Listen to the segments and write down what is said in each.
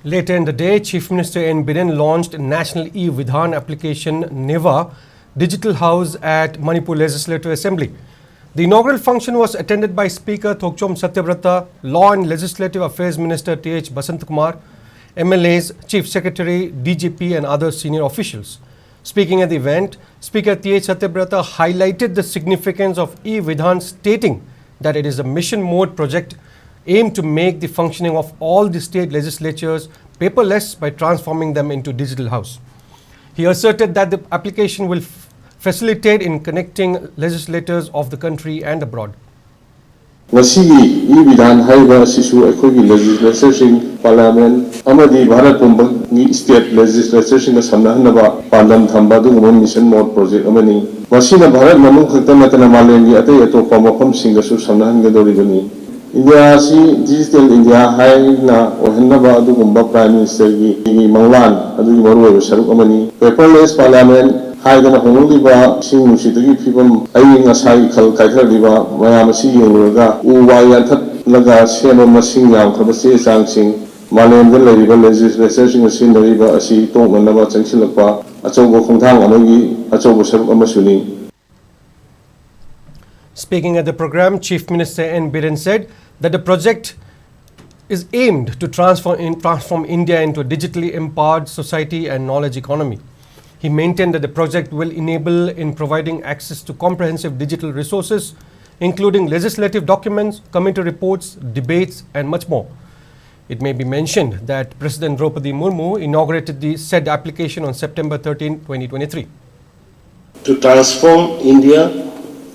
Later in the day, Chief Minister N. Biren launched National Vidhan application NEVA Digital House at Manipur Legislative Assembly. The inaugural function was attended by Speaker Thokchom Satyavrata, Law and Legislative Affairs Minister T.H. Basant Kumar, MLAs, Chief Secretary, DGP and other senior officials. Speaking at the event, Speaker T.H. Satyavrata highlighted the significance of e-Vidhan, stating that it is a mission mode project aimed to make the functioning of all the state legislatures paperless by transforming them into digital house. He asserted that the application will facilitate in connecting legislators of the country and abroad. Masigi e-Vidhan haiba sisu ekhogi legislation parliament amadi bharat pumbangi state legislation ka samnahanaba pandam thamba du mission mode project amani masina bharat namung khakta natana malengi atai atopa mafam singa su samnahan gadori bani India si digital India hai na ohenaba adu gumba prime minister gi manglan adu gi maru wa saruk amani paperless parliament hai da hongli ba sing musitagi phibam ai nga sai khal kaithar diba mayam si yengurga u wa yan that laga sema masing yang khaba se sang sing malem da leriba legislation sin leriba asi tong manaba changsilakpa achobo khongthang amagi achobo saruk amasuni. Speaking at the program, Chief Minister N. Biren said that the project is aimed to transform India into a digitally empowered society and knowledge economy. He maintained that the project will enable in providing access to comprehensive digital resources, including legislative documents, committee reports, debates, and much more. It may be mentioned that President Draupadi Murmu inaugurated the said application on September 13, 2023. To transform India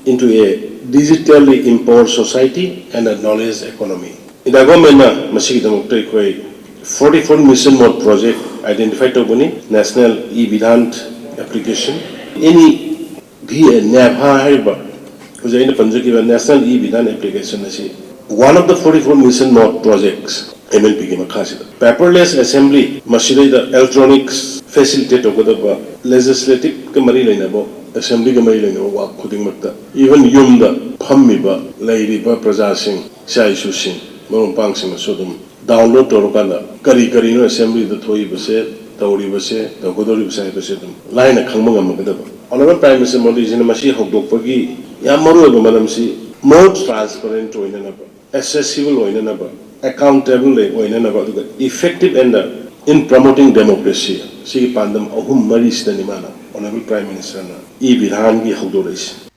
into a digitally empowered society and a knowledge economy. In the government, Masigi Democratic 44 mission mode project identified to National e-Vidhan application. Any NAVA who's in the Punjabi National e-Vidhan application. One of the 44 mission mode projects, MLP paperless assembly, Masigi the electronics facilitate of the legislative committee. Assembly Gamay work cutting Makta. Even Yumda, Pamiba, Lady Praja Singh, Shai Sushin, Morumpang Singh Sodom, download to Rokana, Karino Assembly, the Toy Base, Tauri Base, the Godori Base, Line a Kamanga Magadaba. Honorable Prime Minister Modi in a Mashi Hogdopagi, Yamaru Madam C, more transparent to in another, accessible in another, accountable in another, effective and in promoting democracy. See Pandam Ahum Maris Danimana. Honorable Prime Minister, e-Vidhan gi haudorais.